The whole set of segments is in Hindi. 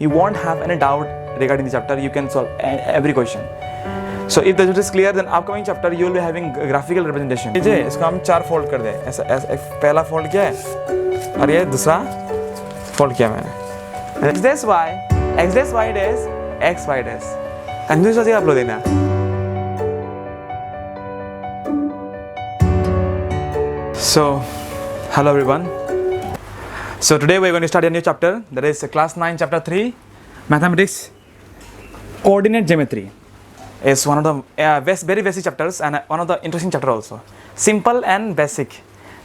you won't have any doubt regarding the chapter. You can solve every question. So if the is clear, then upcoming chapter you will be having graphical representation. ठीक है, इसको हम 4 फोल्ड कर दें. ऐसा पहला फोल्ड किया है और ये दूसरा फोल्ड किया मैंने. X dash y, x dash y dash, x y dash. Confuse हो जाएगा आप लोग देना. So, hello everyone. So today we are going to start a new chapter. That is class 9, chapter 3, mathematics. Coordinate geometry is one of the very basic chapters and one of the interesting chapter also. Simple and basic,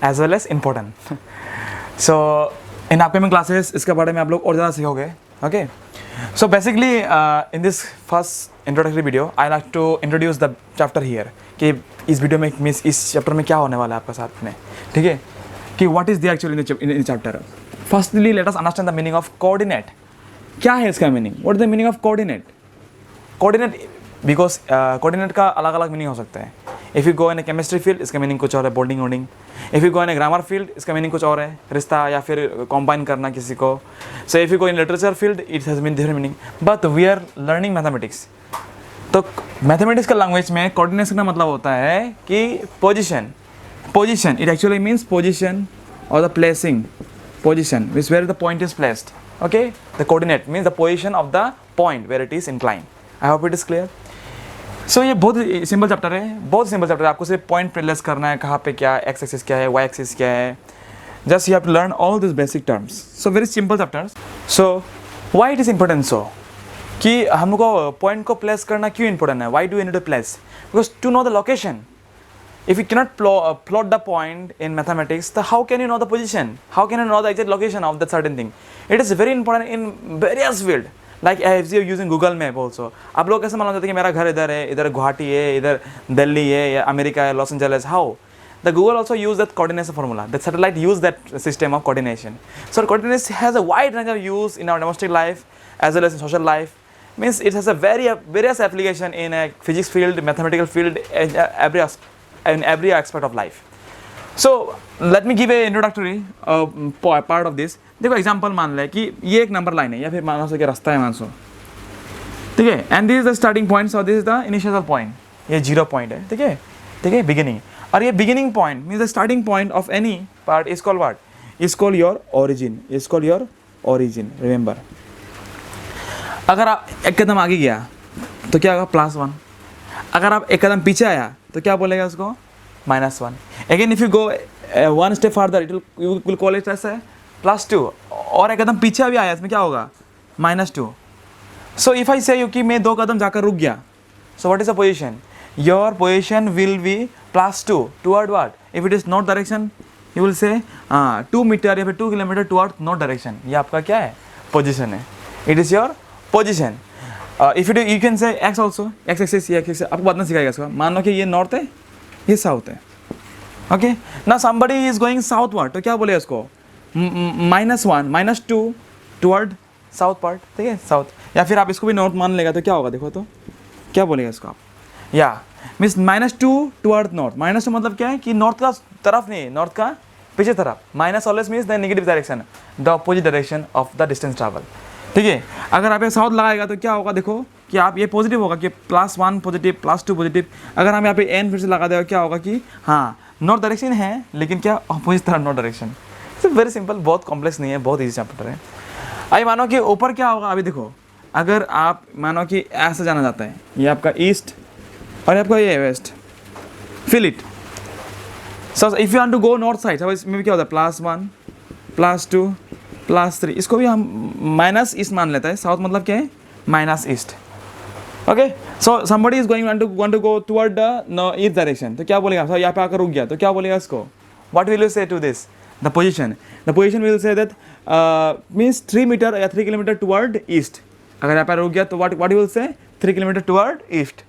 as well as important. So in upcoming classes, इसके बारे में आप लोग और ज़्यादा सीखोगे. Okay. So basically, in this first introductory video, I like to introduce the chapter here. कि इस वीडियो में इस चैप्टर में क्या होने वाला है आपका साथ में, ठीक है? कि what is the actual in the chapter. Firstly, let us understand the meaning of coordinate. क्या है इसका meaning? What is the meaning of coordinate? Coordinate, because coordinate का अलग अलग मीनिंग हो सकता है. If you go in a chemistry field, इसका मीनिंग कुछ और है, bonding wonding. If you go in a grammar field, इसका मीनिंग कुछ और है, रिश्ता या फिर combine करना किसी को. So if you go in literature field, it has different meaning. But we are learning mathematics. तो मैथमेटिक्स का लैंग्वेज में कोऑर्डिनेशन का मतलब होता है कि position it actually means position और the placing position means where the point is placed. Okay, the coordinate means the position of the point where it is incline. I hope it is clear. So ये बहुत सिंपल चैप्टर है, बहुत सिंपल चैप्टर है. आपको सिर्फ पॉइंट प्लेस करना है, कहाँ पे क्या, एक्स एक्सिस क्या है, वाई एक्सिस क्या है. Just you have to learn all this basic terms. So very simple chapters. So why it is important? So कि हमको पॉइंट को प्लेस करना क्यों इंपॉर्टेंट है? Why do you need to place? Because to know the location. If you cannot plot the point in mathematics, तो how can you know the position? How can you know the exact location of that certain thing? It is very important in various field, like as you using Google map also. आप लोग कैसे मालूम जाते हैं कि मेरा घर इधर है, इधर गुवाहाटी है, इधर दिल्ली है, या अमेरिका है, Los Angeles? How? The Google also use that coordination formula. The satellite use that system of coordination. So coordination has a wide range of use in our domestic life as well as in social life. Means it has a various application in a physics field, mathematical field, in every aspect of life. So let me give a introductory part of this. देखो एग्जाम्पल मान ले कि ये एक नंबर लाइन है या फिर मान लो कि रास्ता है, मान सो, ठीक है. And this is the starting point, so this is the initial point. ये 0 पॉइंट है, ठीक है, ठीक है, बिगिनिंग. और ये beginning point means the starting point of any part is called what? Is called your origin. Is called your origin. Remember, अगर आप एक कदम आगे गया तो क्या होगा? +1. अगर आप एक कदम पीछे आया तो क्या बोलेगा उसको? -1. Again if you go 1 step further, it will call it as +2. और एक कदम पीछे भी आया, इसमें क्या होगा? -2. So if I say you कि मैं 2 कदम जाकर रुक गया, so what is the position? Your position will be +2 toward what? If it is north direction, you will say 2 metre या फिर 2 किलोमीटर टुवर्ड नॉर्थ डायरेक्शन. ये आपका क्या है? पोजीशन है. It is your position. If you can say x also, x axis, ये एक्सिस आपको बात सिखाएगा इसका. मान लो कि ये नॉर्थ है, ये साउथ है. ओके, ना समबडी इज गोइंग साउथवर्ड, तो क्या बोलेगा इसको? -1, -2 टुवर्ड साउथ पार्ट, ठीक है, साउथ. या फिर आप इसको भी नॉर्थ मान लेगा तो क्या होगा? देखो तो क्या बोलेगा इसको आप? या मीन्स -2 टुवर्ड नॉर्थ. -2 मतलब क्या है कि नॉर्थ का तरफ नहीं, नॉर्थ का पीछे तरफ. Minus always means the negative direction, the opposite direction of the distance travel, ठीक है. अगर आप ये साउथ लगाएगा तो क्या होगा? देखो कि आप ये पॉजिटिव होगा कि +1 पॉजिटिव, +2 पॉजिटिव. अगर हम यहाँ पे n फिर से लगा देगा, क्या होगा कि हाँ नॉर्थ डायरेक्शन है, लेकिन क्या अपोजिट तरफ नॉर्थ डायरेक्शन. वेरी सिंपल, बहुत कॉम्प्लेक्स नहीं है, बहुत ईजी चैप्टर है. आइए मानो कि ऊपर क्या होगा. अभी देखो, अगर आप मानो कि ऐसे जाना जाता है, ये आपका ईस्ट और आपका ये west, fill it. So if you want to go north side, इसमें क्या होता है? +1, +2, +3. इसको भी हम माइनस ईस्ट मान लेता है. साउथ मतलब क्या है? Minus east. Okay, so somebody is going want to go toward the east direction, तो क्या बोलेगा? यहाँ पे आकर रुक गया तो क्या बोलेगा इसको? What will you say to this? The position will say that means 3 metre या 3 किलोमीटर टुवर्ड ईस्ट. अगर यहाँ पे रुक गया तो what will say? 3 kilometre toward east.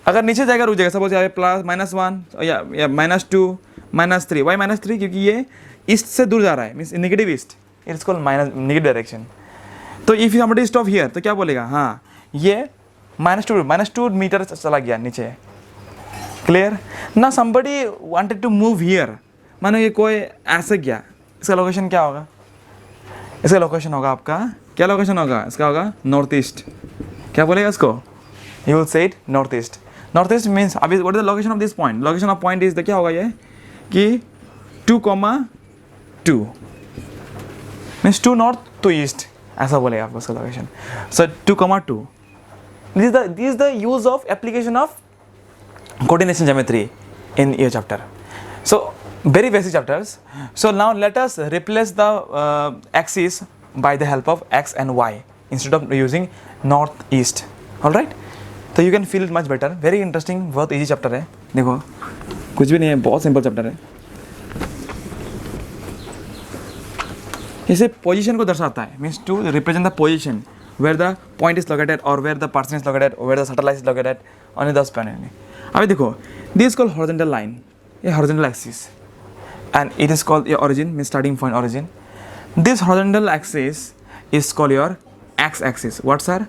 अगर नीचे जाएगा रुक जाएगा, सपोज यहाँ पे -1 या -2, -3. वाई -3? क्योंकि ये ईस्ट से दूर जा रहा है, means negative east. It's called negative direction. तो इफ समबडी स्टॉप हियर तो क्या बोलेगा? हाँ ये -2 मीटर चला गया नीचे. क्लियर ना? Somebody wanted to move here, मानो ये कोई ऐसे गया, इसका लोकेशन क्या होगा? इसका लोकेशन होगा आपका क्या लोकेशन होगा इसका? होगा नॉर्थ ईस्ट. क्या बोलेगा इसको? You will say it north east. North east means अभी what is the location of this point? Location of point is the क्या होगा ये कि 2,2 मीन्स 2 नॉर्थ 2 ईस्ट ऐसा बोलेगा आपको उसका location. So 2,2 this is the use of application of coordination geometry in your chapter. So very basic chapters. So now let us replace the axis by the help of x and y instead of using north east. All right, so you can feel it much better. Very interesting, बहुत easy chapter है. देखो कुछ भी नहीं है, बहुत simple chapter है. इसे पोजीशन को दर्शाता है, means to represent the position where the point is located और where the person is located और where the satellite is located on the space. अभी देखो this is called horizontal line, ये horizontal axis and it is called your origin mean starting point origin. This horizontal axis is called your X axis. What sir?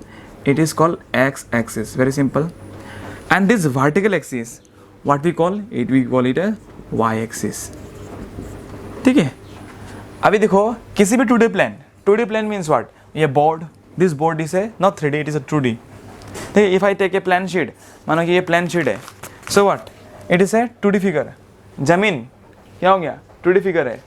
It is called X axis. Very simple. And this vertical axis what we call it a Y axis. ठीक है. अभी देखो किसी भी 2D प्लेन मीन्स व्हाट? ये board, this board is a not 3D, it is a 2D. ठीक है. If I take a plan sheet, मानो कि ये प्लान शीट है, so what? It is a 2D figure. जमीन क्या हो गया? 2D फिगर है.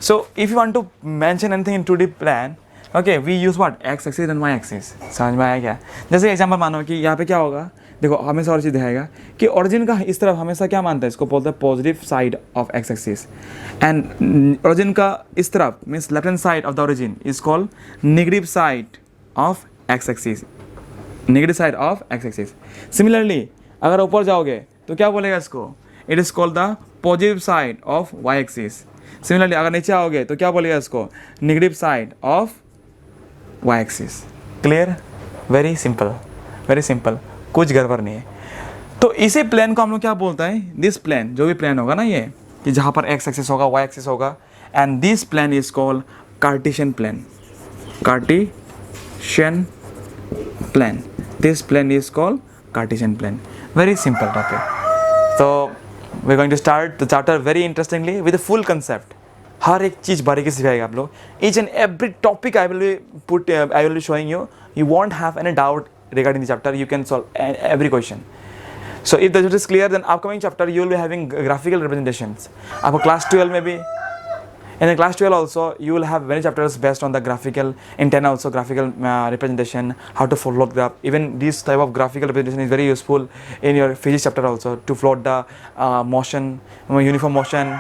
So if you want to mention anything in 2D plan, okay, we use what? X axis and Y axis. समझ में आया क्या? जैसे एग्जांपल मानो कि यहाँ पे क्या होगा, देखो हमेशा और चीज़ दिखाएगा कि ओरिजिन का इस तरफ हमेशा क्या मानता है, इसको बोलते हैं positive side of X axis. And origin का इस तरफ means left hand side of the origin is called negative side of X axis. Negative side of X axis. Similarly अगर ऊपर जाओगे तो क्या बोलेगा इसको? It is called the positive side of Y axis. Similarly अगर नीचे आओगे तो क्या बोलेगा इसको? Negative side of Y axis. Clear? Very simple, very simple, कुछ गड़बड़ नहीं है. तो इसी प्लेन को हम लोग क्या बोलते हैं? दिस प्लेन, जो भी प्लेन होगा ना ये, कि जहाँ पर एक्स एक्सिस होगा, वाई एक्सिस होगा, and this plane is called Cartesian plane. Cartesian plane. This plane is called Cartesian plane. Very simple topic. So we're going to start the chapter very interestingly with the full concept. हर एक चीज़ बारीकी सिखाएगा आप लोग. Each and every topic I will be showing you. You won't have any doubt regarding the chapter. You can solve every question. So if the is clear, then upcoming chapter you will be having graphical representations. आपको class 12 में भी, in the class 12 also you will have many chapters based on the graphical, in 10 also graphical representation, how to float graph. Even this type of graphical representation is very useful in your physics chapter also, to float the motion, uniform motion,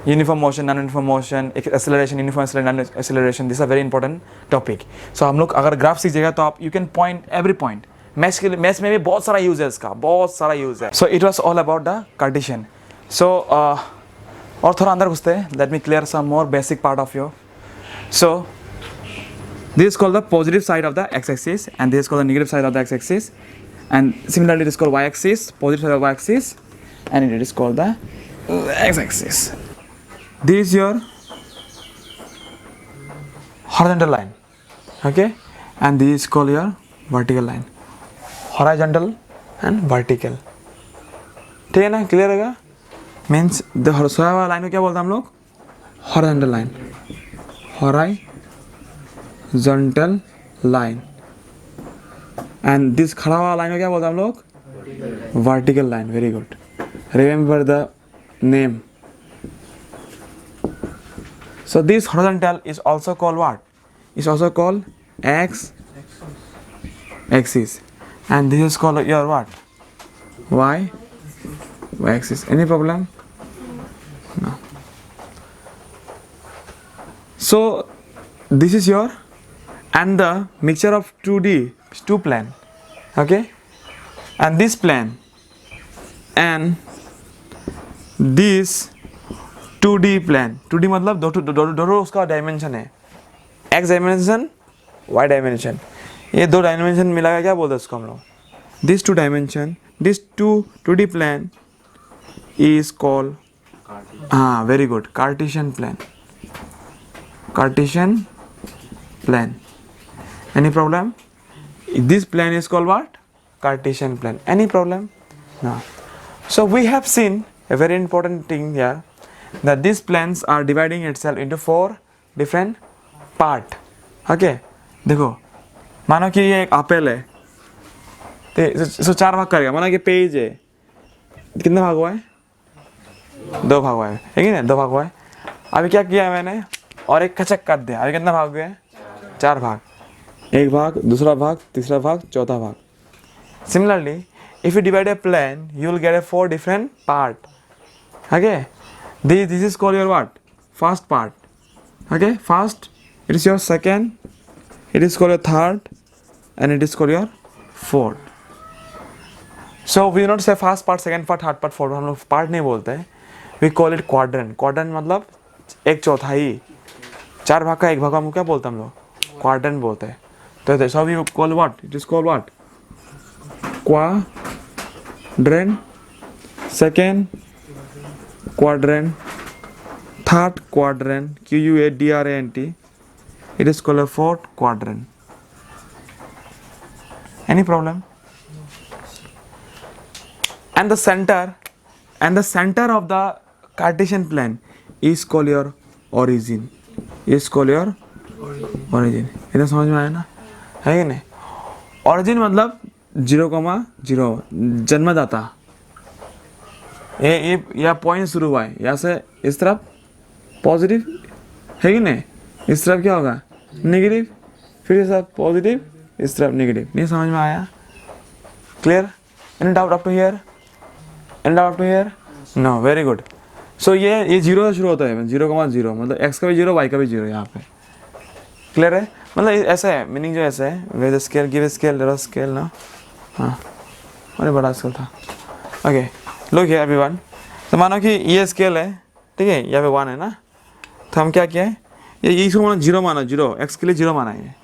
non-uniform motion, acceleration, uniform acceleration, non-acceleration. These are very important topic. So हम लोग अगर ग्राफ सीखिएगा तो आप you can point every point. Maths में भी बहुत सारा यूज है इसका, बहुत सारा यूज है. So it was all about the Cartesian. So और थोड़ा अंदर घुसते हैं. Let me clear some more basic part of your. So this is called the positive side of the X axis and this is called the negative side of the X axis, and similarly this called Y axis, positive side of Y axis, and it is called the X axis. This is your horizontal line, okay, and this is called your vertical line. Horizontal and vertical. ठीक है ना? क्लियर होगा? मीन्स द सोया वाला लाइन को क्या बोलते हैं हम लोग? Horizontal line. Horizontal line. And this खड़ा वाला लाइन को क्या बोलते हैं हम लोग? Vertical line. Very good. Remember the name. So this horizontal is also called what? Is also called X axis, and this is called your what? Y axis. Any problem? No. So this is your, and the mixture of 2D, two plane, okay, and this plane and this 2D plane. 2D मतलब दो उसका डायमेंशन है, x डायमेंशन, y डायमेंशन. ये दो डायमेंशन मिला क्या बोलते हैं उसको हम लोग? This two dimension, this 2D plane is called very good, Cartesian plane. Cartesian plane. Any problem? This plane is called what? Cartesian plane. Any problem? No. So we have seen a very important thing here, that these planes are dividing itself into 4 different parts. Okay, देखो मानो कि ये एक एप्पल है तो इसको 4 भाग करेगा. मानो कि पेज है, कितने भाग हुआ है? 2 भाग हुआ है कि नहीं? 2 भाग हुआ है. अभी क्या किया है मैंने, और एक कचक कर दिया. अभी कितना भाग हुए हैं? 4 भाग. एक भाग, दूसरा भाग, तीसरा भाग, चौथा भाग. Similarly, if you divide a plane, you will get a 4 different part. Okay, this is called your what? First part. Okay, first it is your second, it is called your third, and it is called your fourth. So we do not say first part, second part, third part, fourth. हम लोग part नहीं बोलते हैं. We call it quadrant. Quadrant मतलब एक चौथाई. 4 भाग का एक भाग हम क्या बोलते हैं हम लोग? Quadrant बोलते हैं. तो so we call what? It is called what? Quadrant. Second quadrant, third quadrant, quadrant. It is called a fourth quadrant. Any problem? And the center of the Cartesian plane is called your origin. Is called your origin. इतना समझ में आया ना? है कि नहीं? Origin मतलब 0,0 जन्मदाता. ये या पॉइंट शुरू हुआ है, यहाँ से इस तरफ पॉजिटिव है कि नहीं? इस तरफ क्या होगा? नेगेटिव. फिर इस तरफ पॉजिटिव, इस तरफ नेगेटिव. नहीं समझ में आया? Clear? Any doubt up to here? Any doubt up to here? No, very good. So ये 0 से शुरू होता है. 0,0 मतलब x का भी 0, y का भी 0 यहाँ पे. क्लियर है? मतलब ऐसा है, मीनिंग जो ऐसा है, way the scale give scale there scale ना. हाँ, अरे बड़ा स्केल था. Okay, look here everyone. तो मानो कि ये स्केल है, ठीक है, यहाँ पे 1 है ना. तो हम क्या किया है, ये इसको मानो 0 माना, 0 x के लिए 0 माना है.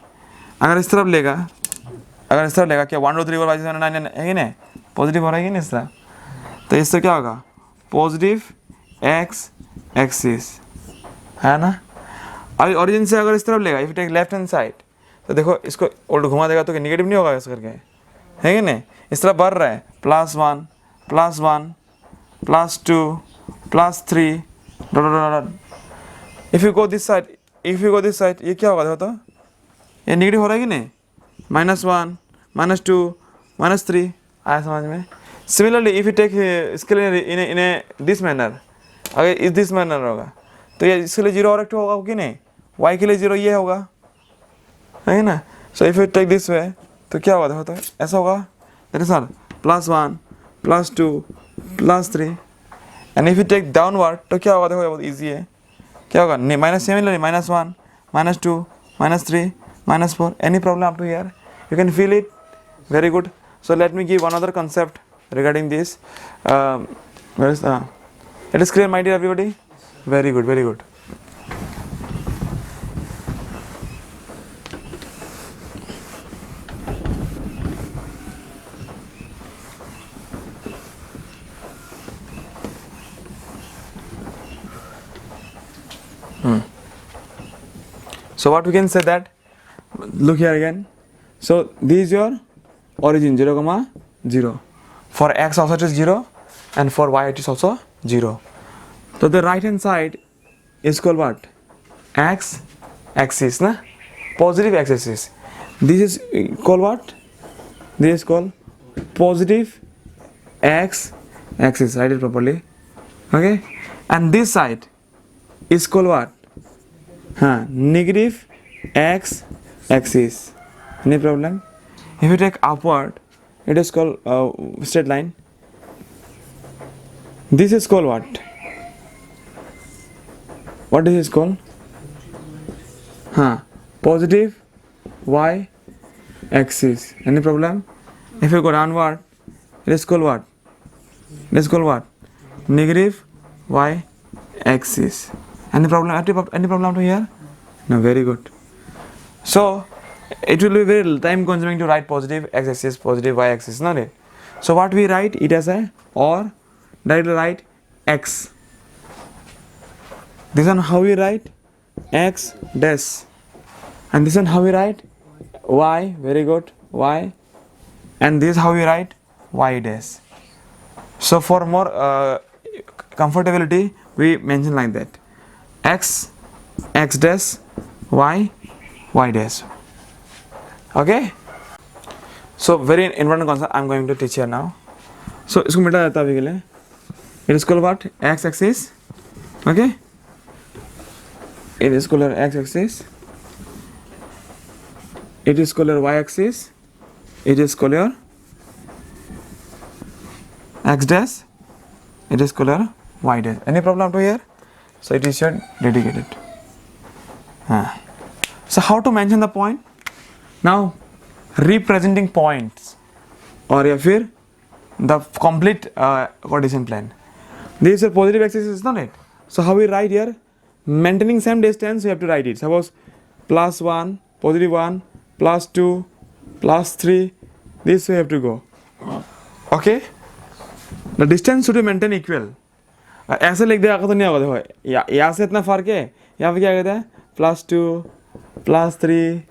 अगर इस तरफ लेगा, क्या 1 2 3 4 5 6 7 8 9 है कि नहीं? पॉजिटिव हो रहा है कि नहीं इस तरफ? तो इससे क्या होगा? पॉजिटिव x एक्सिस है ना. अभी ओरिजिन से अगर इस तरफ लेगा, if take left hand side, तो देखो इसको उल्ट घुमा देगा तो नेगेटिव नहीं होगा ऐसा करके, है कि नहीं? इस तरफ बढ़ रहा है, +1 +1 +2 +3 dot dot dot. If you go this side, ये क्या होगा? देखो तो ये नेगेटिव हो रहा है कि नहीं? -1 -2 -3. आया समझ में? सिमिलरली इफ यू टेक इसके लिए इन दिस मैनर, अगर इस दिस मैनर होगा तो ये इसके लिए 0 और एक होगा कि नहीं? y के लिए 0 ये होगा, है ना? So if you take this way तो क्या होगा? देखो तो ऐसा होगा. That is sir +1 +2 +3. And if you take downward तो क्या होगा? देखो बहुत ईजी है. क्या होगा? Similarly -1 -2 -3 -4. Any problem up to here? You can feel it. Very good. So let me give one other concept regarding this. It is clear, my dear everybody? Very good, very good. So what we can say that, look here again. So this is your origin 0,0. For x also it is 0 and for y it is also 0. So the right hand side is called what? X axis, na? Positive x axis. This is called what? This is called positive x axis. Write it properly. Okay? And this side is called what? Negative x axis. Any problem? If you take upward, it is called straight line. This is called what? What is this called? Positive y axis. Any problem? If you go downward, it is called what? It is called what? Negative y axis. Any problem? Any problem to here? No, very good. So it will be very time consuming to write positive x axis, positive y axis, not it? So what we write it as a, or directly write x. This one how we write x dash, and this one how we write y. Very good, y. And this how we write y dash. So for more comfortability, we mention like that: x dash, y dash. Okay. So very important concept I'm going to teach here now. So इसको मिटा जाता है अभी के लिए. It is called what? X axis. Okay. It is called x axis. It is called y axis. It is called x dash. It is called y dash. Any problem to here? So it is your dedicated. So how to mention the point? Now representing points or या फिर the complete Cartesian plane. This is your positive axis, is not it? So how we write here? Maintaining same distance, you have to write it. Suppose plus 1, positive 1, plus 2, plus 3. This way you have to go. Okay? The distance should be maintained equal. ऐसे लिख दिया तो नहीं होगा. देखो यहाँ से इतना फर्क है. यहाँ पे क्या कहते हैं? Plus 2, plus 3,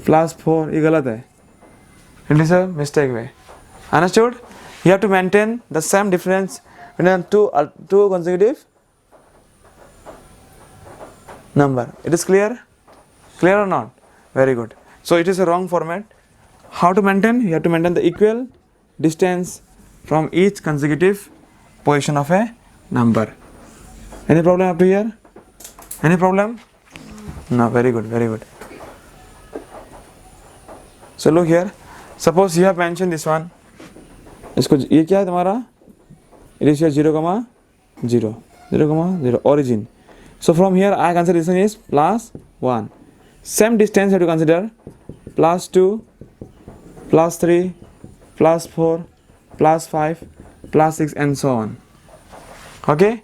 plus 4. ये गलत है. It is a mistake way. Understood? You have to maintain the same difference between two consecutive number. It is clear? Clear or not? Very good. So it is a wrong format. How to maintain? You have to maintain the equal distance from each consecutive position of a number. Any problem up to here? Any problem? No. Very good. Very good. So look here. Suppose you have mentioned this one. इसको ये क्या है तुम्हारा? It is your 0, 0, 0, 0 origin. So from here I consider this one is plus 1. Same distance you have to consider plus 2, plus 3, plus 4, plus 5, plus 6 and so on. Okay?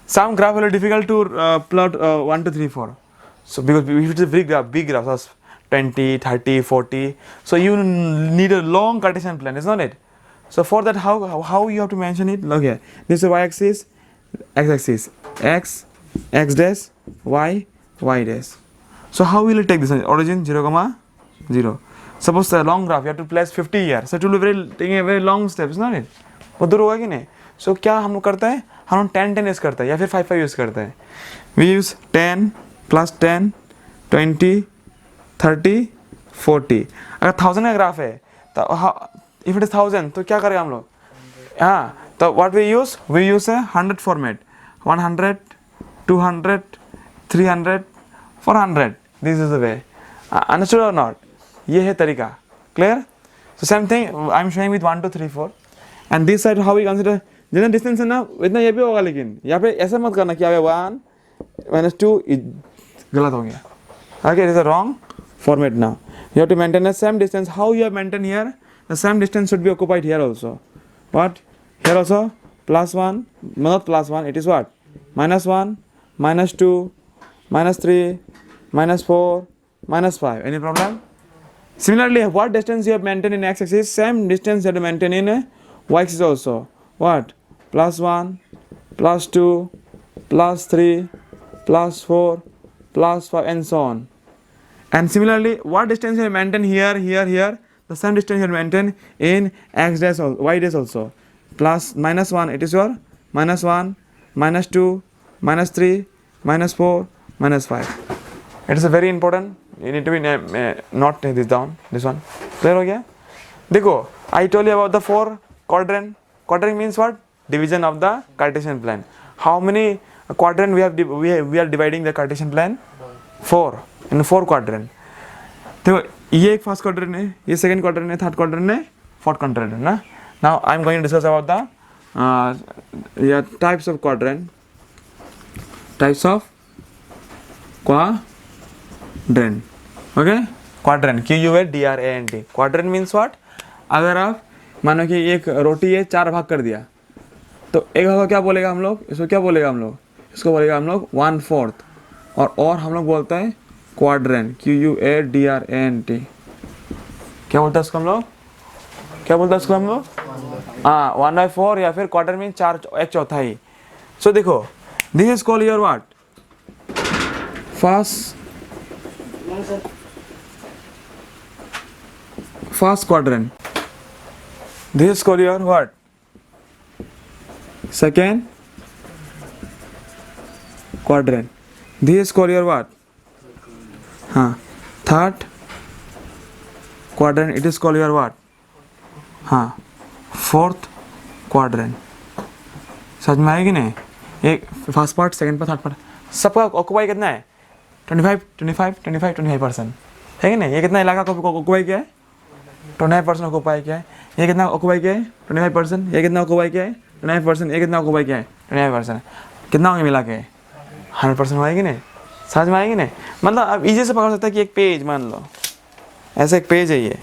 Some graph will be difficult to plot 1, 2, 3, 4. So because if it is a big graph, so 20, 30, 40. So you need a long Cartesian plane, is not it? So for that, how you have to mention it? Look here. This is y-axis, x-axis, x dash, y dash. So how will you take this one? Origin 0, 0. Suppose a long graph, you have to place 50 here. So it will be taking a very long step, is not it? वो दूर होगा कि नहीं? So क्या हम लोग करते हैं? हम 10 यूज़ करते हैं या फिर 5 यूज़ करते हैं. We use 10 plus 10, 20, 30, 40. अगर 1000 का ग्राफ है तो if it is 1000 तो क्या करेंगे हम लोग? हाँ, तो what we use a 100 format. 100, 200, 300, 400. This is the way. Understood or not? ये है तरीका. Clear? So same thing I am showing with 1, 2, 3, 4. And this side how we consider जितना distance है ना इतना ये भी होगा, लेकिन यहाँ पे ऐसा मत करना कि यहाँ पे 1 minus 2 गलत हो गया. Okay, it is a wrong format now. You have to maintain the same distance. How you have maintained here? The same distance should be occupied here also. What? Here also plus 1, not plus 1, it is what? Minus 1, minus 2, minus 3, minus 4, minus 5. Any problem? Similarly, what distance you have maintained in x-axis? Same distance you have to maintain in y-axis also. What? Plus 1, plus 2, plus 3, plus 4, plus 5 and so on. And similarly, what distance you have maintained here, here, here? The same distance you have maintained in x dash also, y dash also. Plus minus 1, it is your minus 1, minus 2, minus 3, minus 4, minus 5. It is a very important. You need to be not take this down. This one. Clear हो गया? देखो, I told you about the 4 quadrant. Quadrant means what? Division of the Cartesian plane. How many quadrant we are dividing the Cartesian plane? 4. In 4 quadrant. देखो ये एक फर्स्ट क्वाड्रेंट है, ये सेकंड क्वाड्रेंट है, थर्ड क्वाड्रेंट है, फोर्थ क्वाड्रेंट है ना. Now I am going to discuss about the types of quadrant. Types of quadrant. Okay, quadrant QUADRANT. Quadrant means what? अगर आप मानो कि एक रोटी है 4 भाग कर दिया तो एक भाग को क्या बोलेगा हम लोग? इसको क्या बोलेगा हम लोग? इसको बोलेगा हम लोग 1/4. और हम लोग बोलते हैं क्वाड्रेंट QUADRANT. क्या बोलते हैं इसको हम लोग? क्या बोलते हैं इसको हम लोग? हाँ, 1/4 या फिर क्वार्टर में 4 एक चौथाई. सो देखो, this is called your what? First quadrant. This is called your what? Second quadrant. This is called your what? हाँ, third quadrant, it is called your what? हाँ, fourth quadrant. समझ में आएगी नहीं? एक first part, second part, third part, सबका ऑक्यूपाई कितना है? 25% है कि नहीं? ये कितना इलाका ऑक्यूपाई किया है? 25% ऑक्यूपाई किया है. ये कितना ऑक्यूपाई किया है? 25%. ये कितना ऑक्यूपाई किया है? 25%. ये कितना ऑक्यूपाई किया है? 25%. कितना होंगे मिला के? 100% होएगी नहीं? समझ में आएगी नहीं? मतलब अब इजी से पकड़ सकता है कि एक पेज मान लो, ऐसा एक पेज है ये,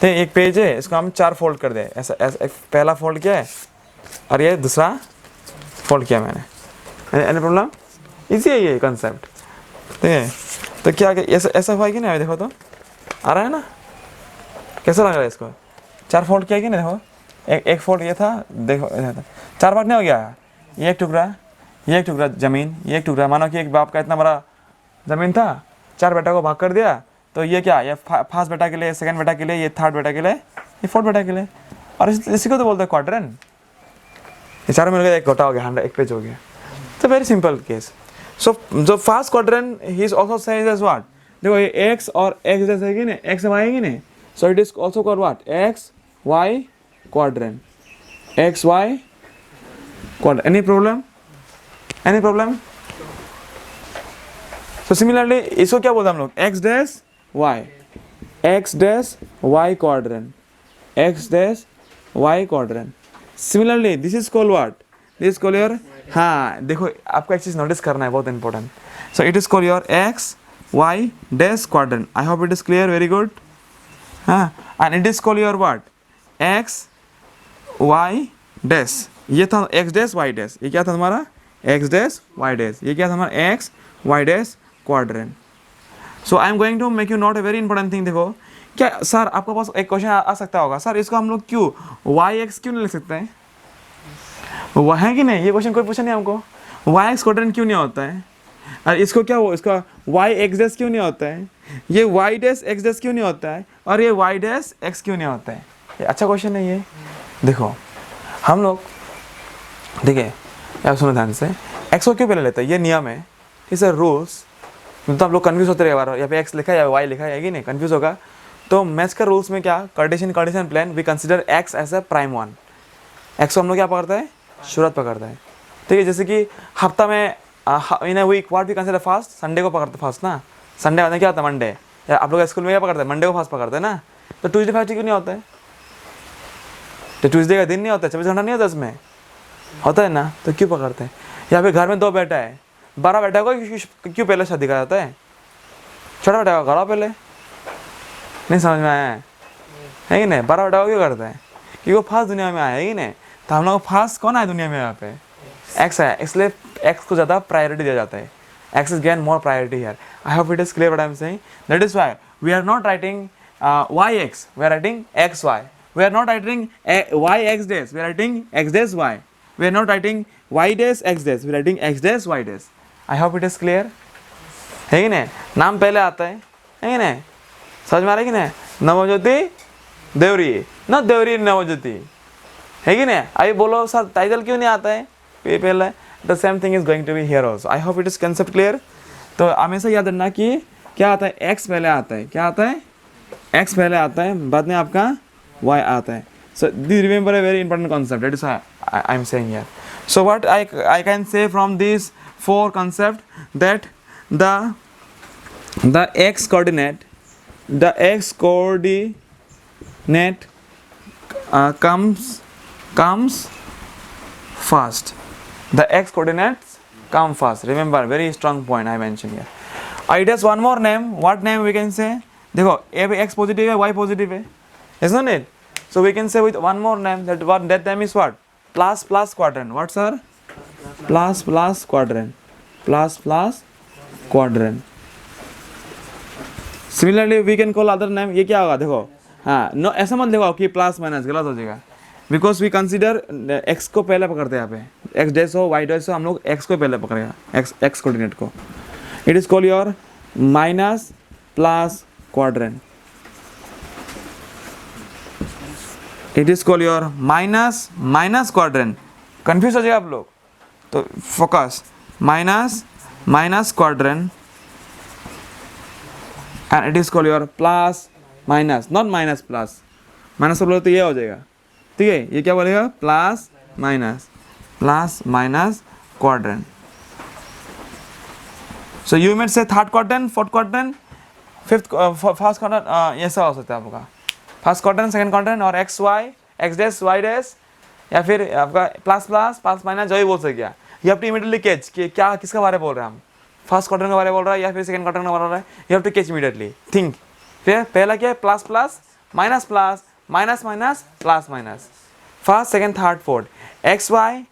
तो एक पेज है, इसको हम 4 फोल्ड कर दे. ऐसा एक पहला फोल्ड किया है और ये दूसरा फोल्ड किया मैंने. Any problem? इजी है ये कंसेप्ट. तो क्या ऐसा हुआ है कि नहीं? देखो तो आ रहा है ना? कैसा लग रहा है इसको? 4 फोल्ड किया कि नहीं? देखो एक फोल्ड ये था, देखो 4 पार्ट नहीं हो गया. ये एक टुकड़ा, ये एक टुकड़ा ज़मीन, ये एक टुकड़ा. मानो कि एक बाप का इतना बड़ा ज़मीन था, 4 बेटा को भाग कर दिया, तो ये क्या, ये फर्स्ट बेटा के लिए, सेकंड बेटा के लिए, ये थर्ड बेटा के लिए, ये फोर्थ बेटा के लिए. और इसी को तो बोलते हैं क्वाड्रेंट. ये चारों मिलकर एक गोटा हो गया, 100 एक पेज हो गया. तो वेरी सिंपल केस. सो जो first quadrant he is also saying as what? देखो ये एक्स और एक्स जैसे है कि नहीं, एक्स वाई है कि नहीं? So it is also called what? X Y quadrant. X Y quadrant. Any problem? Any problem? So similarly इसको क्या बोलते हैं हम लोग? X dash Y, X dash Y quadrant, X dash Y quadrant. Similarly this is called what? This is called your, हाँ देखो आपको एक चीज़ नोटिस करना है, बहुत important. So it is called your X Y dash quadrant. I hope it is clear. Very good. हाँ, and it is called your what? X Y dash. ये था एक्स डैश वाई डैश. ये क्या था हमारा? X dash Y dash. ये क्या था हमारा? X Y dash quadrant. So I am going to make you note a very important thing. देखो क्या सर आपके पास एक क्वेश्चन आ सकता होगा, सर इसको हम लोग क्यों वाई एक्स क्यों नहीं लिख सकते हैं? वह है कि नहीं? ये क्वेश्चन कोई पूछा नहीं हमको. वाई एक्स क्वाड्रेंट क्यों नहीं होता है? और इसको क्या हो, इसका वाई एक्स डैश क्यों नहीं होता है? ये वाई डैश एक्स डैश क्यों नहीं होता है? और ये वाई डैश एक्स क्यों नहीं होता है? ये अच्छा क्वेश्चन है ये. देखो हम लोग, देखिए आप सुनो ध्यान से, एक्स को क्यों पहले लेते हैं? ये नियम है, इस रूल्स. तो आप लोग कन्फ्यूज होते रहे, बार यहाँ पे एक्स लिखा है या वाई लिखा है कि नहीं, कन्फ्यूज होगा. तो मैथ्स का रूल्स में क्या, Cartesian plane we consider X as a prime one. X को हम लोग क्या पकड़ता है? शुरुआत पकड़ता है. ठीक है, जैसे कि हफ्ता में in a week what we consider fast? Sunday को पकड़ते फास्ट ना. संडे मतलब क्या होता है? मंडे. या आप लोग स्कूल में क्या पकड़ते हैं? मंडे को फास्ट पकड़ते हैं ना. तो ट्यूजडे फास्ट क्यों नहीं होता है? तो ट्यूजडे का दिन नहीं होता, 24 घंटा नहीं होता इसमें, होता है ना, तो क्यों पकड़ते हैं? यहाँ पे घर में 2 बेटा है, 12 बेटा को क्यों पहले शादी करा जाता है? छोटा बेटा को करा पहले. नहीं समझ में आया है कि नहीं? 12 बेटा को क्यों करता है? क्योंकि वो फास्ट दुनिया में आया है कि नहीं. तो हम लोग फास्ट कौन आए दुनिया में? यहाँ पे एक्स है, इसलिए एक्स को ज़्यादा प्रायोरिटी दिया जाता है. X is gain more priority here. I hope it is clear what I am saying. That is why we are not writing Y X, we are writing X Y. We are not writing y x dash, we are writing x dash y. We are not writing y dash x dash, we are writing x dash y dash. I hope it is clear. है कि नहीं? नाम पहले आता है कि नहीं? समझ में आ रहा है कि नहीं? नवज्योति देवरी, न देवरी नवज्योति, है कि नहीं? अभी बोलो सर टाइटल क्यों नहीं आता है? ये पहले. The same thing is going to be here also. I hope it is concept clear. तो हमेशा याद रखना कि क्या आता है? x पहले आता है. क्या आता है? x पहले आता है, बाद में आपका y आता है. So remember a very important concept. That is why I am saying here. So what I can say from these 4 concepts, that the x coordinate comes first. The x coordinates come first. Remember, very strong point I mentioned here. It has one more name. What name we can say? देखो ये भी x positive है, y positive है, isn't it? So we can say with one more name, that name is what? Plus quadrant. What sir? Plus quadrant. Plus quadrant. Similarly we can call other name. ये क्या होगा? देखो हाँ, नो ऐसा मत लिखो कि प्लस माइनस, गलत हो जाएगा. बिकॉज वी कंसिडर x को पहले पकड़ते हैं. यहाँ पे x डैश हो y डैश हो, हम लोग x को पहले पकड़ेगा, x कोऑर्डिनेट को. It is called your minus plus quadrant. It is called your minus quadrant. Confuse हो जाएगा आप लोग, तो focus. Minus quadrant and it is called your plus minus, not minus plus, minus बोलो तो ये हो जाएगा, ठीक है, ये क्या बोलेगा plus minus quadrant. So you might say third quadrant, fourth quadrant, fifth first quadrant, ऐसा हो सकता है आपका फर्स्ट क्वाड्रेंट, सेकंड क्वाड्रेंट और X Y, X dash Y dash, या फिर आपका प्लस माइनस जो भी बोल सकते हैं. You have to immediately catch कि क्या किसका बारे में बोल रहे हैं हम, फर्स्ट क्वाड्रेंट के बारे में बोल रहा है या फिर सेकंड क्वाड्रेंट के बारे में बोल रहा है. You have to catch immediately, think. फिर पहला क्या है plus minus plus minus, first second third fourth, X Y,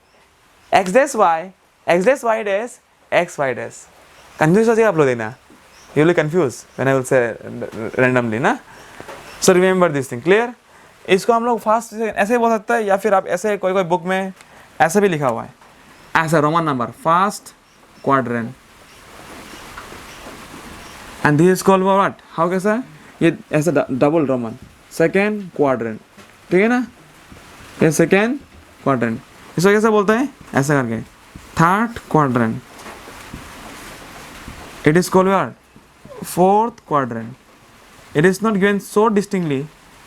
X dash Y dash, X Y dash. Confuse हो जाएगा आप लोग देना, you will confuse when I will say randomly ना. So remember this thing, clear. इसको हम लोग फर्स्ट ऐसे बोल सकते हैं या फिर आप ऐसे कोई बुक में ऐसे भी लिखा हुआ है, ऐसा Roman number first quadrant and this is called what, how कैसा है ये, ऐसा डबल रोमन सेकेंड क्वाड्रेंट, ठीक है ना, ये सेकेंड क्वाड्रेंट. इसको कैसे बोलते हैं ऐसा करके third quadrant, it is called what fourth quadrant. It is not given so distinctly,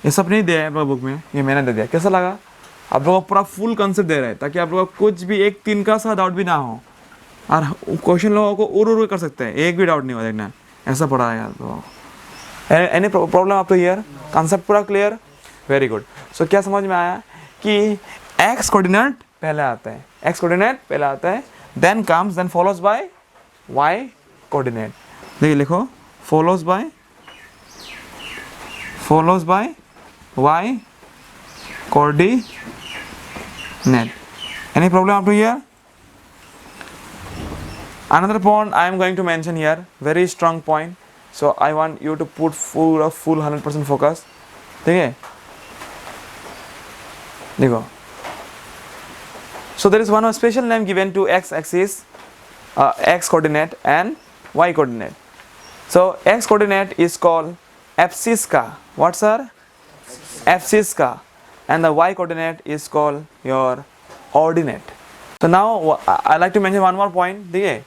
ये सब नहीं दिया है आप लोग बुक में, ये मैंने दे दिया. कैसा लगा, आप लोगों को पूरा फुल कंसेप्ट दे रहे हैं ताकि आप लोगों को कुछ भी एक तीन का सा डाउट भी ना हो, और क्वेश्चन लोगों को उड़ कर सकते हैं, एक भी डाउट नहीं हो, देखना ऐसा पढ़ा है आप लोगों को. एनी प्रॉब्लम आप तो ईयर कंसेप्ट पूरा क्लियर, वेरी गुड. सो क्या समझ में आया कि एक्स कोऑर्डिनेट पहले आता है, then comes, then follows by Y coordinate. देखिए लिखो follows by Y coordinate. Any problem up to here? Another point I am going to mention here, very strong point. So I want you to put full 100% focus. ठीक है, देखो. So there is one special name given to x-axis, x coordinate and y coordinate. So x coordinate is called abscissa का. What sir? Abscissa का. And the y coordinate is called your ordinate. So now I like to mention one more point. देखिए,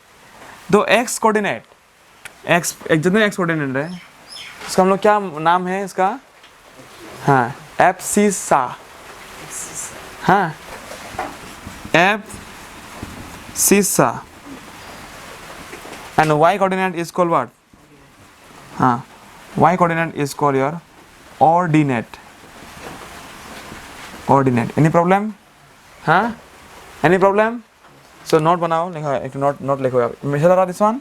दो x coordinate, x एक जितने x coordinate है, इसका हम लोग क्या नाम है इसका, हाँ abscissa, हाँ abscissa. And y coordinate is called what, हाँ y coordinate is called your ordinate. Any problem? हाँ any problem? So note बनाओ, लिखो, एक note लिखो यार. Measure रहा this one.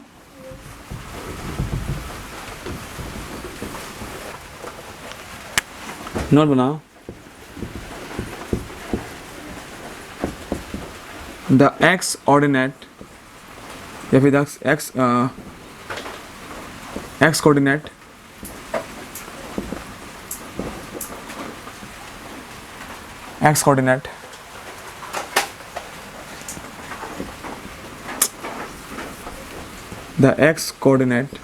Note बनाओ. The x ordinate या फिर x coordinate the x coordinate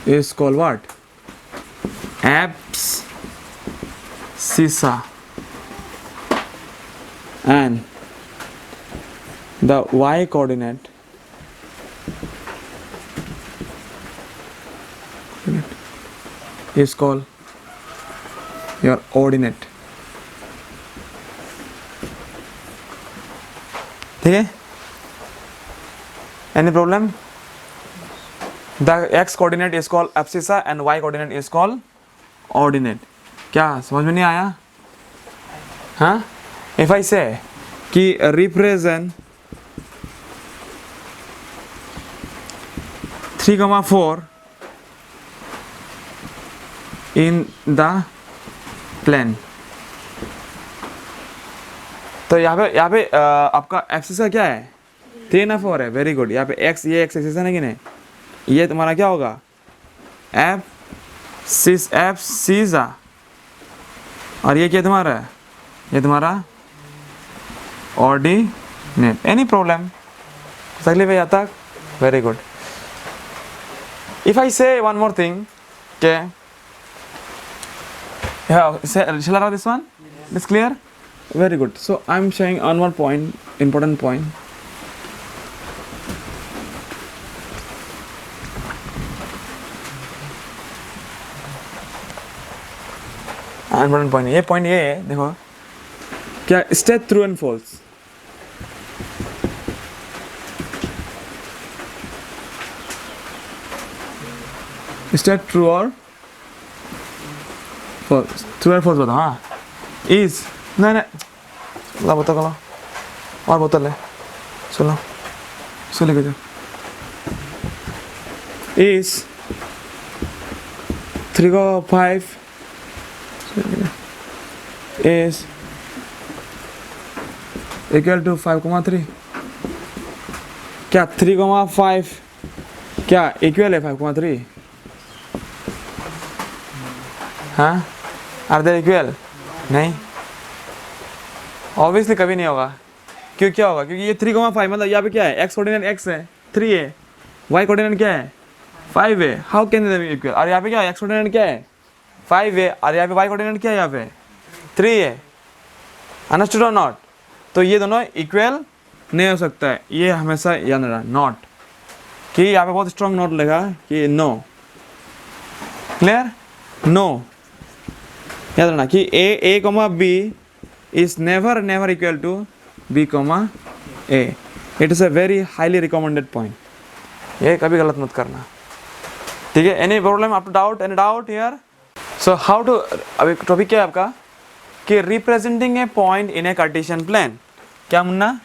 is called what, abscissa. And the y coordinate is called your ordinate. ठीक है, any problem? The x coordinate is called abscissa and y coordinate is called ordinate. क्या समझ में नहीं आया? हाँ, if I say कि represent 3,4 in the plane, तो यहाँ पे आपका abscissa क्या है, 3,4 है, वेरी गुड. यहाँ पे x, ये x एक्सिस है ना कि नहीं, ये तुम्हारा क्या होगा abscissa, और ये क्या तुम्हारा है, ये तुम्हारा ordinate. एनी प्रॉब्लम सही भैया तक, वेरी गुड. इफ आई से वन मोर थिंग, के shall I write this one? It's clear? Very good. So I'm showing on one point, important point. Important point ये है देखो क्या state true and false. State true और फॉल्स. ट्रू एंड फॉल्स बताओ. हाँ इज नहीं ला बोतल लो और बोतल है सुनो सुन लेके जाओ. Is 3,5 is equal to 5,3. क्या 3,5 क्या इक्वल है 5,3? हाँ आर दे इक्वल? नहीं ऑब्वियसली कभी नहीं होगा. क्यों क्या होगा? क्योंकि ये 3,5 मतलब यहाँ पे क्या है, x कोऑर्डिनेट x है 3 है, y कोऑर्डिनेट क्या है 5 है. How can they B equal? और यहाँ पे क्या है, x कोऑर्डिनेट क्या है 5 है और यहाँ पे y कोऑर्डिनेट क्या है यहाँ पे 3 है. अंडरस्टूड और नॉट? तो ये दोनों इक्वल नहीं हो सकता है. ये हमेशा याद रखना नॉट, कि यहाँ पे बहुत स्ट्रॉन्ग नॉट लगा कि नो. क्लियर? नो याद रखना कि a comma b is never equal to b comma a. It is a very highly recommended point. ये कभी गलत मत करना. ठीक है. Any problem up to doubt? Any doubt here? So how to, अभी टॉपिक क्या है आपका कि representing a point in a Cartesian plane. क्या मुन्ना?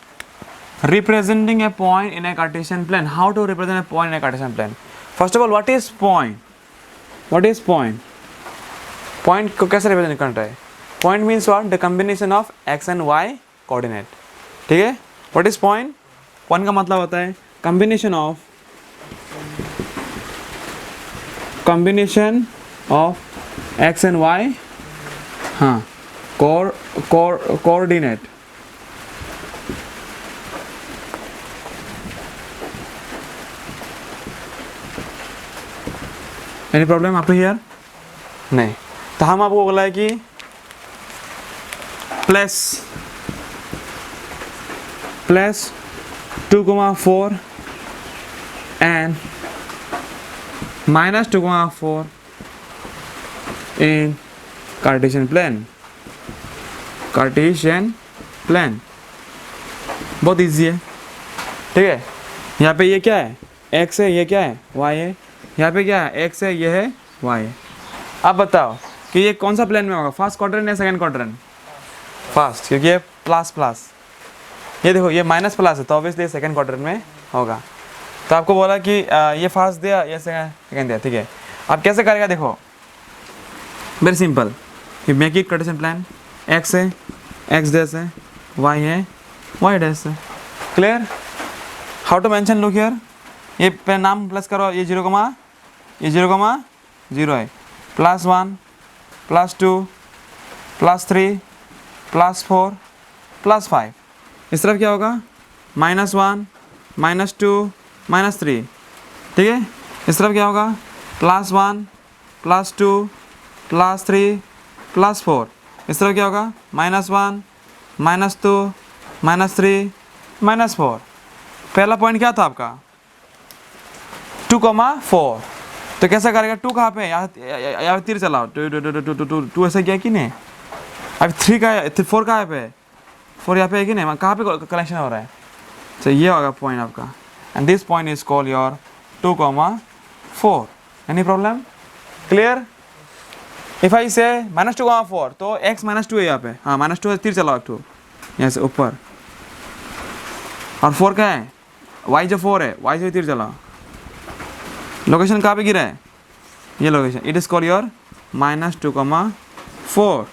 Representing a point in a Cartesian plane. How to represent a point in a Cartesian plane? First of all what is point? What is point? Point को कैसे रिप्रेजेंट करना है? Point means what? The combination of X and Y coordinate. ठीक है. What is point? पॉइंट का मतलब होता है combination of X and Y. हाँ कोऑर्डिनेट. एनी प्रॉब्लम आप हियर? नहीं. तो हम आपको बोला है कि plus 2,4 and minus 2,4 in Cartesian plane. बहुत इजी है. ठीक है. यहाँ पे ये क्या है x है, ये क्या है y है. यहाँ पे क्या है x है, ये है y है. अब बताओ कि ये कौन सा प्लेन में होगा, फर्स्ट क्वाड्रेंट या सेकंड क्वाड्रेंट? फर्स्ट, क्योंकि ये प्लस. ये देखो ये माइनस प्लस है तो ऑब्वियसली सेकंड क्वाड्रेंट में होगा. तो आपको बोला कि ये फर्स्ट दिया, ये सेकंड दिया. ठीक है. आप कैसे करेगा देखो, very simple. Make it Cartesian plane. x है x डैश है, y है y डैश है. Clear? How to mention? Look here. ये पे नाम प्लस करो. ये 0, है. +1 +2 +3 +4 +5. इस तरफ क्या होगा? -1 -2 -3. ठीक है. इस तरफ क्या होगा? +1 +2 +3 +4. इस तरफ क्या होगा? -1 -2 -3 -4. पहला पॉइंट क्या था आपका? 2,4. तो कैसा करेगा? 2 कहाँ पे? यहाँ तीर चलाओ. 2 ऐसा किया कि नहीं? अब 3 का 4 कहाँ पे? 4 यहाँ पे है कि नहीं? कहाँ पे कनेक्शन हो रहा है? तो ये होगा पॉइंट आपका. And this point is called your 2,4. Any problem? Clear? If I say -2,4 तो x -2 है यहाँ पे. हाँ -2 तीर चलाओ 2 यहाँ से ऊपर. और 4 क्या है? y जो 4 है, y से तीर चलाओ. लोकेशन कहाँ पे गिरा है? ये location. It is called your -2,4.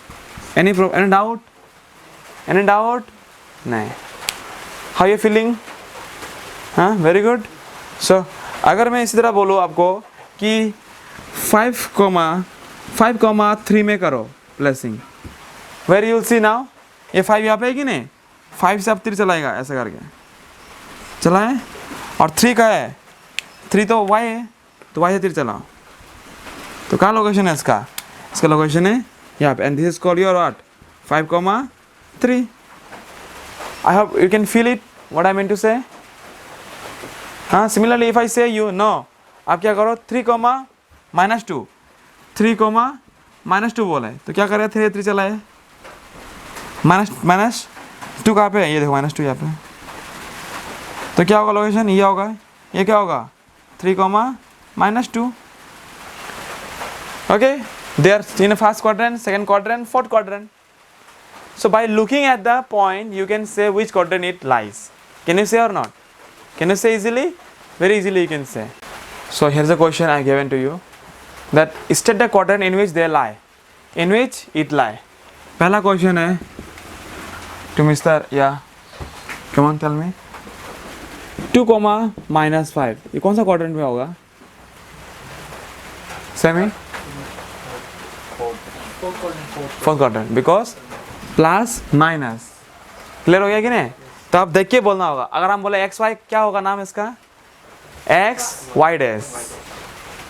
Any doubt? Any doubt? नहीं. How you feeling? हाँ वेरी गुड. सो अगर मैं इसी तरह बोलूँ आपको कि 5,3 में करो प्लसिंग, वेर यूल सी नाउ. ये 5 यहाँ पे है कि नहीं? 5 से आप तीर चलाएगा ऐसा करके चलाएं. और 3 का है, 3 तो y है तो y से तीर चलाओ. तो कहाँ लोकेशन है इसका? इसका लोकेशन है यहाँ पे. And this is called your what? 5,3. I hope you can feel it what I mean to say. हाँ similarly if I say you know, आप क्या करो? 3, -2 3, -2 बोला है, तो क्या करेगा 3 3 चला है, -2 कहाँ पे है, ये देखो -2 यहाँ पे, तो क्या होगा लोकेशन, ये होगा, ये क्या होगा 3, -2. Okay, they are in a first quadrant, second quadrant, fourth quadrant. So by looking at the point, you can say which quadrant it lies. Can you say or not? Can you say easily? Very easily you can say. So here's a question I given to you, that state the quadrant in which they lie, in which it lie. पहला question है to Mr. Yeah, come on tell me. 2, -5. ये कौन सा quadrant में होगा? Semi? Fourth quadrant, because plus minus. Clear हो गया कि नहीं? तो अब देख के बोलना होगा. अगर हम बोले एक्स वाई, क्या होगा नाम इसका? X Y dash.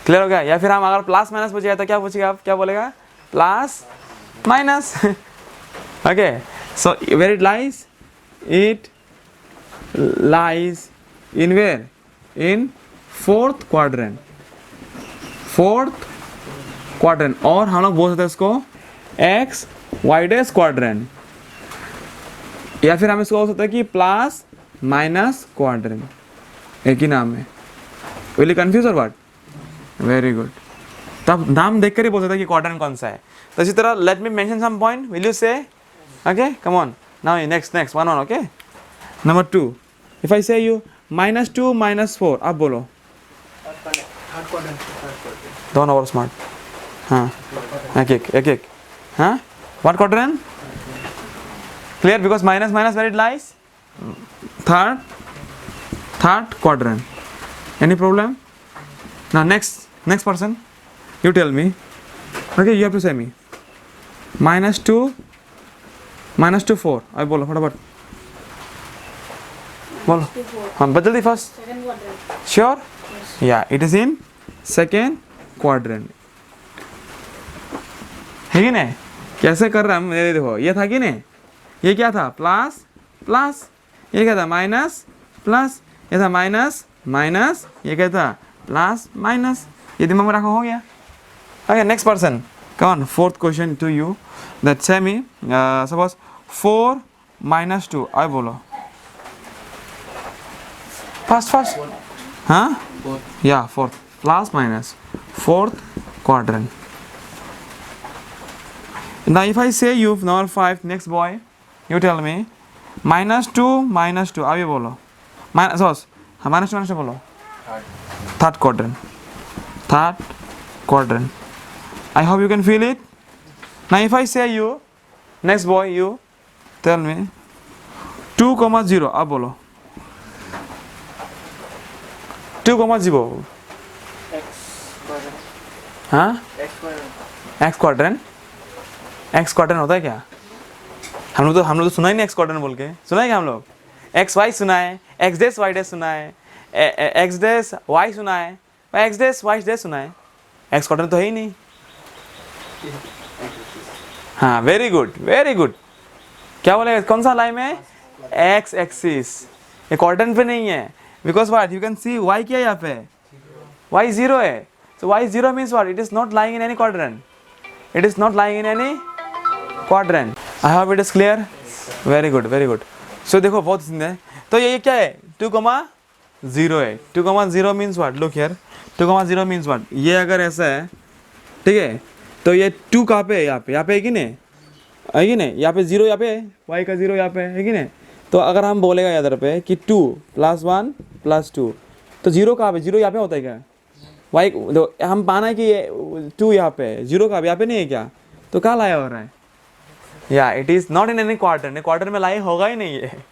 क्लियर हो गया? या फिर हम अगर प्लस माइनस पूछेगा तो क्या पूछेगा, आप क्या बोलेगा? Plus minus. Okay, so where it lies? It lies in where? In fourth quadrant. Fourth quadrant, और हम लोग बोल सकते हैं इसको एक्स वाई डैश क्वाड्रेंट, या फिर हम इसको बोल सकते हैं कि प्लस माइनस क्वाड्रेंट. एक ही नाम है. विल यू कंफ्यूज और व्हाट? Very good. तब नाम देखकर ही बोल सकते हैं कि क्वाड्रेंट कौन सा है. तो इसी तरह let me mention some point. Will you say? Okay, come on now. Next one. Okay, number 2. If I say you -2 -4, आप बोलो. दोनों और स्मार्ट. हाँ, एक. हाँ, what quadrant? Clear? Because minus where it lies? Third quadrant. Any problem? Now next person, you tell me. Okay, you have to say me. -2 4. I बोलो फटाफट. बोलो. हाँ, बदल दी first. Second quadrant. Sure? Yes. Yeah, it is in second quadrant. है कि नहीं? कैसे कर रहा है? मेरे देखो, ये था कि नहीं? ये क्या था? Plus plus. ये क्या था? Minus plus. ये था माइनस. ये क्या था? Plus minus. ये दिमाग में रखा, हो गया. Okay, next person. Come on, fourth question to you. That say me suppose 4 -2. आई बोलो फर्स्ट. हाँ, या fourth. Plus minus fourth quadrant. Now if I say you number 5, next boy, you tell me -2 अभी बोलो. -2 बोलो. Third quadrant. I hope you can feel it. Now if I say you, next boy, you tell me 2, 0 अब बोलो. 2, 0. हाँ, X quadrant. एक्स क्वाड्रेंट होता है क्या? हम लोग तो सुना ही नहीं एक्स क्वाड्रेंट बोल के. सुना है क्या हम लोग? एक्स वाई सुना है, एक्स डैश वाई डैश सुना है, एक्स डैश वाई सुना है, एक्स डैश वाई डैश सुना है. एक्स क्वाड्रेंट तो है ही नहीं. हाँ, वेरी गुड. क्या बोलेगा? कौन सा लाइन में? X axis. ये क्वाड्रेंट पे नहीं है. Because what you can see Y क्या है यहाँ पे? वाई 0 है. So Y 0 means what? It is not lying in any quadrant. It is not lying in any quadrant. I hope it is clear. Very good. So देखो बहुत सिंपल है. तो ये क्या है? 2, 0 है. 2, 0 means what? Look here. 2, 0 means what? ये अगर ऐसा है, ठीक है, तो ये 2 कहाँ पे है? यहाँ पे है कि नहीं? है कि नहीं? यहाँ पे 0 यहाँ पे है, y का 0 यहाँ पे है कि नहीं? तो अगर हम बोलेगा इधर पे कि 2 + 1 + 2, तो 0 कहाँ पे? 0 यहाँ पे होता है क्या? वाई हम पाना है कि 2 यहाँ पे है, 0 का यहाँ पे नहीं है क्या? तो कहाँ लाया हो रहा है? या it is not in any quadrant. Quadrant में लाया होगा ही नहीं है.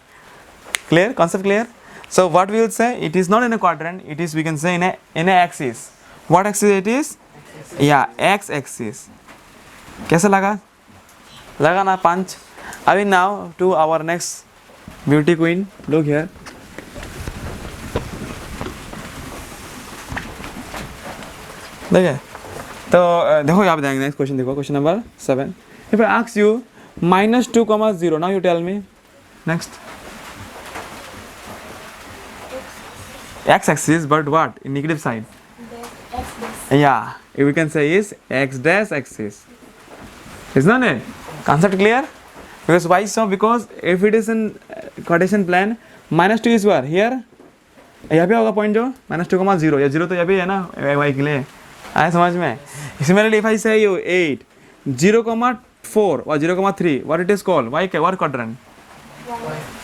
Clear? Concept clear? So what we will say? It is not in a quadrant. It is we can say in a axis. What axis it is? या एक्स एक्सिस. कैसे लगा ना पंच? अभी now to our next beauty queen. Look here. देखिए, तो देखो यहाँ पे देखेंगे. नेक्स्ट क्वेश्चन देखो, question number 7. If I ask you -2, 0, now you tell me. Next. x axis, but what? In negative side. X dash. Yeah, we can say is x dash axis. Is not it? Concept clear? Because why so? Because if it is in Cartesian plan, -2 is where? Here? यहाँ पे होगा पॉइंट जो -2, या 0 तो यहाँ पे है ना y के लिए, आया समझ में? Similarly, if I say you 8, 0,4 और 0,3, what it is called? Y क्या? What quadrant?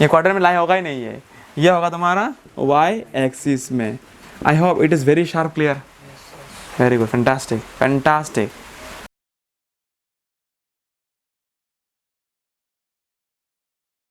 ये क्वाड्रेंट में लाई होगा ही नहीं है, ये होगा तुम्हारा y एक्सिस में. I hope it is very sharp, clear. Very good, fantastic.